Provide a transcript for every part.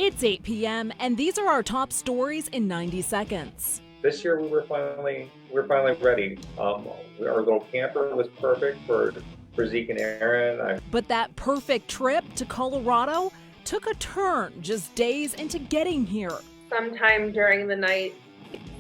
It's 8 p.m. and these are our top stories in 90 seconds. This year we're finally ready. Our little camper was perfect for Zeke and Aaron. But that perfect trip to Colorado took a turn just days into getting here. Sometime during the night,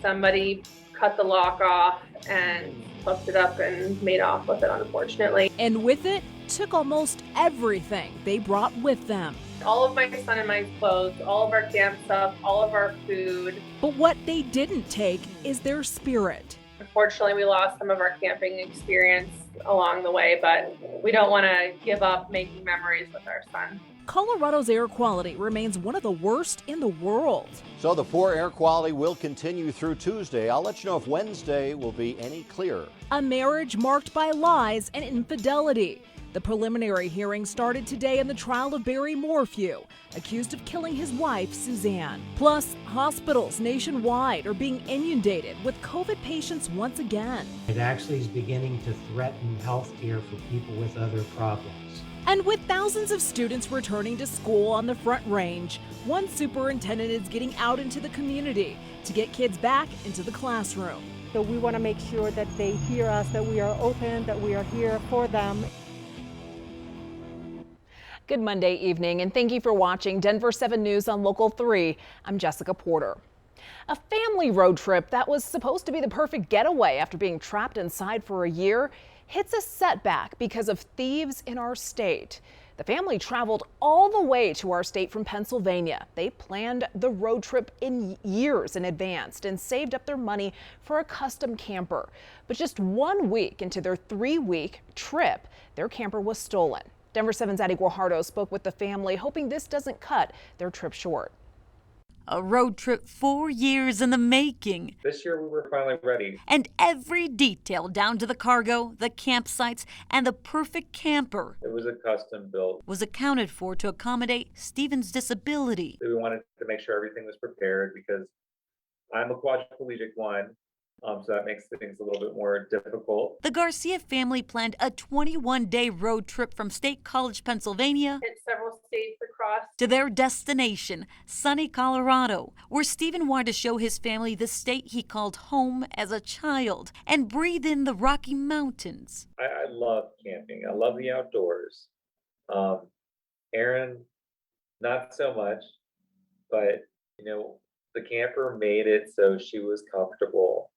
somebody cut the lock off and hooked it up and made off with it, unfortunately. And with it, took almost everything they brought with them. All of my son and my clothes, all of our camp stuff, all of our food. But what they didn't take is their spirit. Unfortunately, we lost some of our camping experience along the way, but we don't want to give up making memories with our son. Colorado's air quality remains one of the worst in the world. So the poor air quality will continue through Tuesday. I'll let you know if Wednesday will be any clearer. A marriage marked by lies and infidelity. The preliminary hearing started today in the trial of Barry Morphew, accused of killing his wife, Suzanne. Plus, hospitals nationwide are being inundated with COVID patients once again. It actually is beginning to threaten health care for people with other problems. And with thousands of students returning to school on the Front Range, one superintendent is getting out into the community to get kids back into the classroom. So we want to make sure that they hear us, that we are open, that we are here for them. Good Monday evening, and thank you for watching Denver 7 News on Local 3. I'm Jessica Porter. A family road trip that was supposed to be the perfect getaway after being trapped inside for a year hits a setback because of thieves in our state. The family traveled all the way to our state from Pennsylvania. They planned the road trip in years in advance and saved up their money for a custom camper. But just 1 week into their 3-week trip, their camper was stolen. Denver 7's Addie Guajardo spoke with the family, hoping this doesn't cut their trip short. A road trip 4 years in the making. This year we were finally ready. And every detail down to the cargo, the campsites, and the perfect camper. It was a custom built. Was accounted for to accommodate Stephen's disability. We wanted to make sure everything was prepared because I'm a quadriplegic one. So that makes things a little bit more difficult. The Garcia family planned a 21-day road trip from State College, Pennsylvania, Hit several states across to their destination, sunny Colorado, where Stephen wanted to show his family the state he called home as a child and breathe in the Rocky Mountains. I love camping. I love the outdoors. Aaron, not so much, but the camper made it so she was comfortable.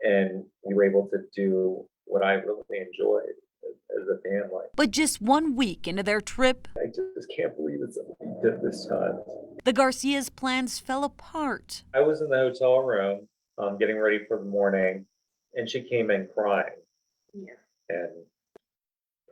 And we were able to do what I really enjoyed as a family. But just 1 week into their trip, I just can't believe it's something we did this time. The Garcia's plans fell apart. I was in the hotel room getting ready for the morning, and she came in crying. Yeah. And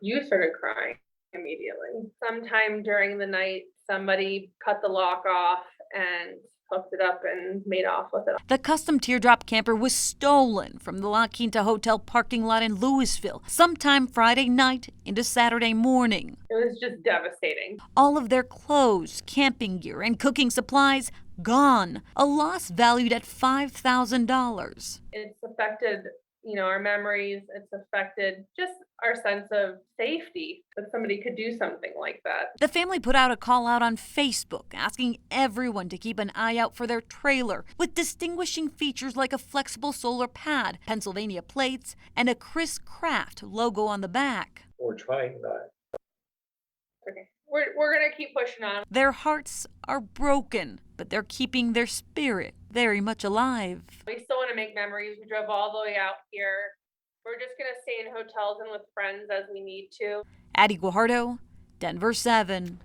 You started crying immediately. Sometime during the night, somebody cut the lock off and hooked it up and made off with it. The custom teardrop camper was stolen from the La Quinta Hotel parking lot in Louisville sometime Friday night into Saturday morning. It was just devastating. All of their clothes, camping gear, and cooking supplies gone. A loss valued at $5,000. It's affected, our memories. It's affected just our sense of safety that somebody could do something like that. The family put out a call out on Facebook asking everyone to keep an eye out for their trailer with distinguishing features like a flexible solar pad, Pennsylvania plates, and a Chris Craft logo on the back. we're trying that. Okay. We're going to keep pushing on. Their hearts are broken, but they're keeping their spirit very much alive. We still want to make memories. We drove all the way out here. We're just going to stay in hotels and with friends as we need to. Addie Guajardo, Denver 7.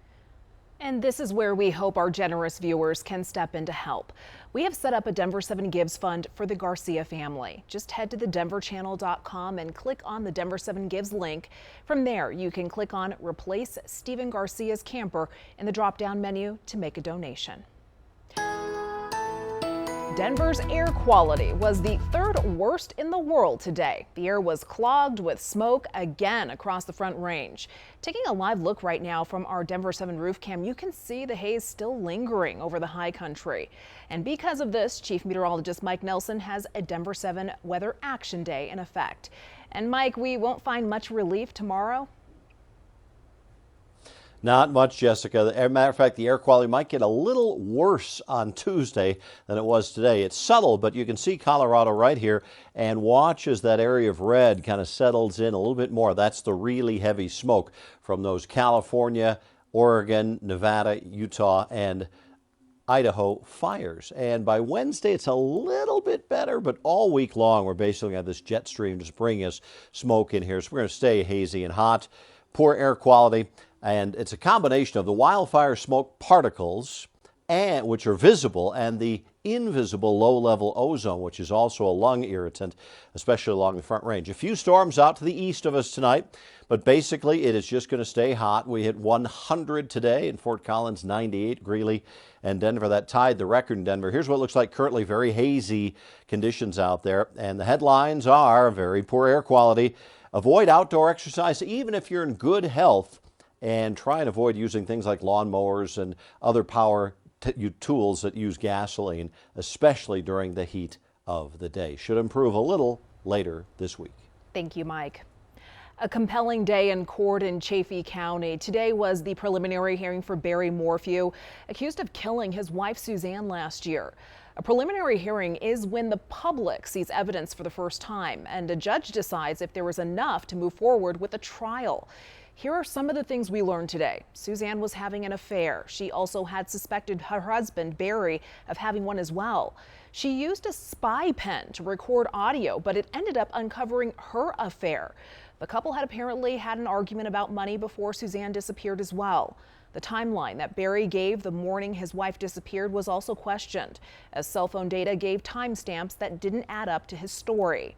And this is where we hope our generous viewers can step in to help. We have set up a Denver 7 Gives Fund for the Garcia family. Just head to thedenverchannel.com and click on the Denver 7 Gives link. From there, you can click on Replace Stephen Garcia's Camper in the drop-down menu to make a donation. Denver's air quality was the third worst in the world today. The air was clogged with smoke again across the Front Range. Taking a live look right now from our Denver 7 roof cam, you can see the haze still lingering over the high country. And because of this, Chief Meteorologist Mike Nelson has a Denver 7 Weather Action Day in effect. And Mike, we won't find much relief tomorrow? Not much, Jessica. As a matter of fact, the air quality might get a little worse on Tuesday than it was today. It's subtle, but you can see Colorado right here, and watch as that area of red kind of settles in a little bit more. That's the really heavy smoke from those California, Oregon, Nevada, Utah, and Idaho fires. And by Wednesday, it's a little bit better, but all week long, we're basically going to have this jet stream just bringing us smoke in here. So we're going to stay hazy and hot, poor air quality. And it's a combination of the wildfire smoke particles, which are visible, and the invisible low-level ozone, which is also a lung irritant, especially along the Front Range. A few storms out to the east of us tonight, but basically it is just going to stay hot. We hit 100 today in Fort Collins, 98, Greeley, and Denver. That tied the record in Denver. Here's what it looks like currently. Very hazy conditions out there, and the headlines are very poor air quality. Avoid outdoor exercise even if you're in good health, and try and avoid using things like lawnmowers and other power tools that use gasoline, especially during the heat of the day. Should improve a little later this week. Thank you, Mike. A compelling day in court in Chaffee County. Today was the preliminary hearing for Barry Morphew, accused of killing his wife Suzanne last year. A preliminary hearing is when the public sees evidence for the first time, and a judge decides if there was enough to move forward with a trial. Here are some of the things we learned today. Suzanne was having an affair. She also had suspected her husband, Barry, of having one as well. She used a spy pen to record audio, but it ended up uncovering her affair. The couple had apparently had an argument about money before Suzanne disappeared as well. The timeline that Barry gave the morning his wife disappeared was also questioned, as cell phone data gave timestamps that didn't add up to his story.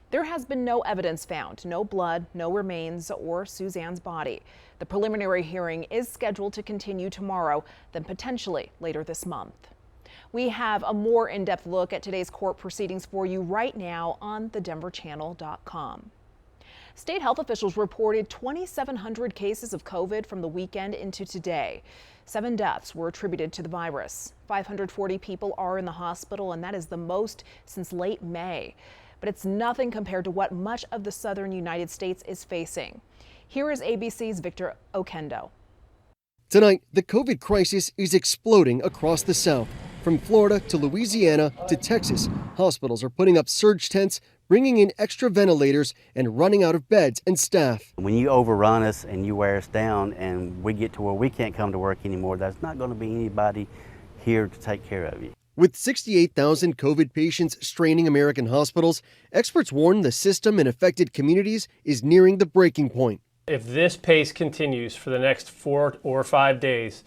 There has been no evidence found, no blood, no remains, or Suzanne's body. The preliminary hearing is scheduled to continue tomorrow, then potentially later this month. We have a more in-depth look at today's court proceedings for you right now on thedenverchannel.com. State health officials reported 2,700 cases of COVID from the weekend into today. 7 deaths were attributed to the virus. 540 people are in the hospital, and that is the most since late May. But it's nothing compared to what much of the southern United States is facing. Here is ABC's Victor Okendo. Tonight, the COVID crisis is exploding across the South. From Florida to Louisiana to Texas, hospitals are putting up surge tents, bringing in extra ventilators, and running out of beds and staff. When you overrun us and you wear us down and we get to where we can't come to work anymore, there's not going to be anybody here to take care of you. With 68,000 COVID patients straining American hospitals, experts warn the system in affected communities is nearing the breaking point. If this pace continues for the next 4 or 5 days,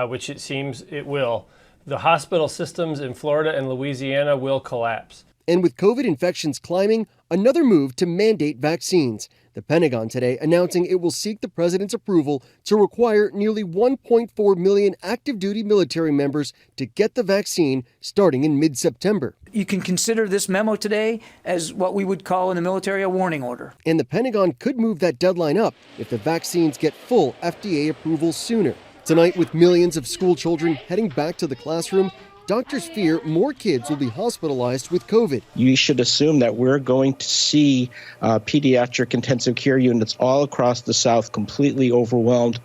which it seems it will, the hospital systems in Florida and Louisiana will collapse. And with COVID infections climbing, another move to mandate vaccines. The Pentagon today announcing it will seek the president's approval to require nearly 1.4 million active duty military members to get the vaccine starting in mid-September. You can consider this memo today as what we would call in the military a warning order. And the Pentagon could move that deadline up if the vaccines get full FDA approval sooner. Tonight, with millions of school children heading back to the classroom, doctors fear more kids will be hospitalized with COVID. You should assume that we're going to see pediatric intensive care units all across the South completely overwhelmed,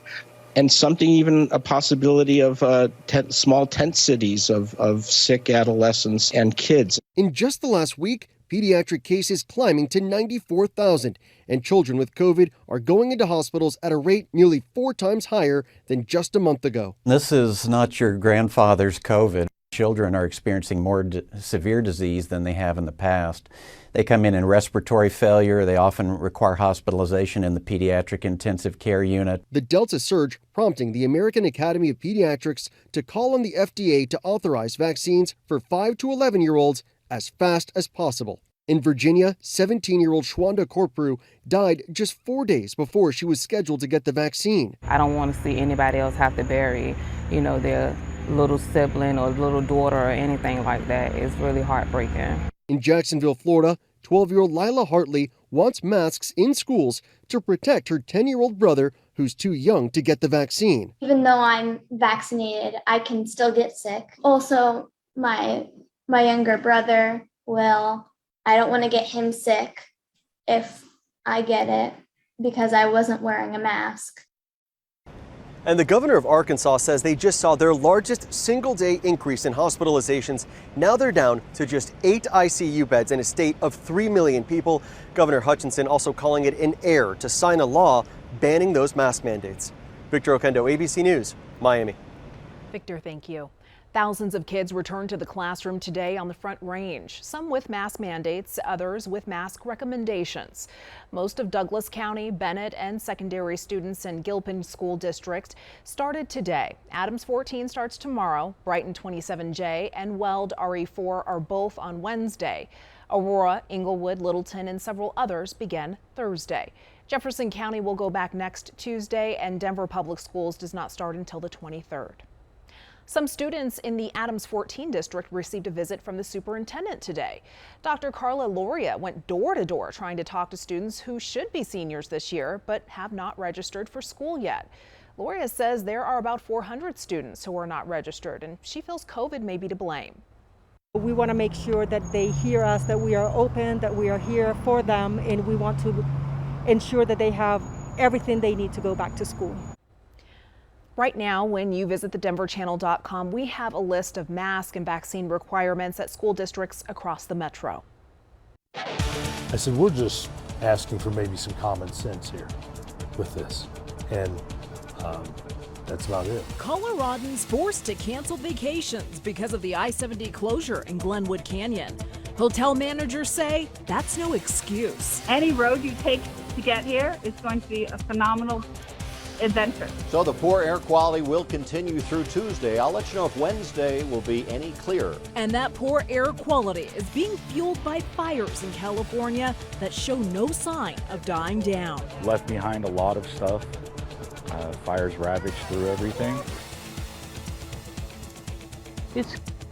and something even a possibility of small tent cities of sick adolescents and kids. In just the last week, pediatric cases climbing to 94,000, and children with COVID are going into hospitals at a rate nearly 4 times higher than just a month ago. This is not your grandfather's COVID. Children are experiencing more severe disease than they have in the past. They come in respiratory failure. They often require hospitalization in the pediatric intensive care unit. The Delta surge prompting the American Academy of Pediatrics to call on the FDA to authorize vaccines for 5 to 11-year-olds as fast as possible. In Virginia, 17-year-old Shwanda Corprew died just 4 days before she was scheduled to get the vaccine. I don't want to see anybody else have to bury, their little sibling or little daughter or anything like that. It's really heartbreaking. In Jacksonville, Florida, 12-year-old Lila Hartley wants masks in schools to protect her 10-year-old brother who's too young to get the vaccine. Even though I'm vaccinated, I can still get sick. Also, my younger brother I don't want to get him sick if I get it because I wasn't wearing a mask. And the governor of Arkansas says they just saw their largest single-day increase in hospitalizations. Now they're down to just 8 ICU beds in a state of 3 million people. Governor Hutchinson also calling it an error to sign a law banning those mask mandates. Victor Oquendo, ABC News, Miami. Victor, thank you. Thousands of kids returned to the classroom today on the Front Range, some with mask mandates, others with mask recommendations. Most of Douglas County, Bennett, and secondary students in Gilpin School District started today. Adams 14 starts tomorrow, Brighton 27J and Weld RE4 are both on Wednesday. Aurora, Inglewood, Littleton, and several others begin Thursday. Jefferson County will go back next Tuesday, and Denver Public Schools does not start until the 23rd. Some students in the Adams 14 district received a visit from the superintendent today. Dr. Carla Loria went door to door trying to talk to students who should be seniors this year but have not registered for school yet. Loria says there are about 400 students who are not registered, and she feels COVID may be to blame. We want to make sure that they hear us, that we are open, that we are here for them, and we want to ensure that they have everything they need to go back to school. Right now, when you visit thedenverchannel.com, we have a list of mask and vaccine requirements at school districts across the metro. I said, we're just asking for maybe some common sense here with this, and that's about it. Coloradans forced to cancel vacations because of the I-70 closure in Glenwood Canyon. Hotel managers say that's no excuse. Any road you take to get here is going to be a phenomenal adventure. So the poor air quality will continue through Tuesday. I'll let you know if Wednesday will be any clearer. And that poor air quality is being fueled by fires in California that show no sign of dying down. Left behind a lot of stuff. Fires ravaged through everything. It's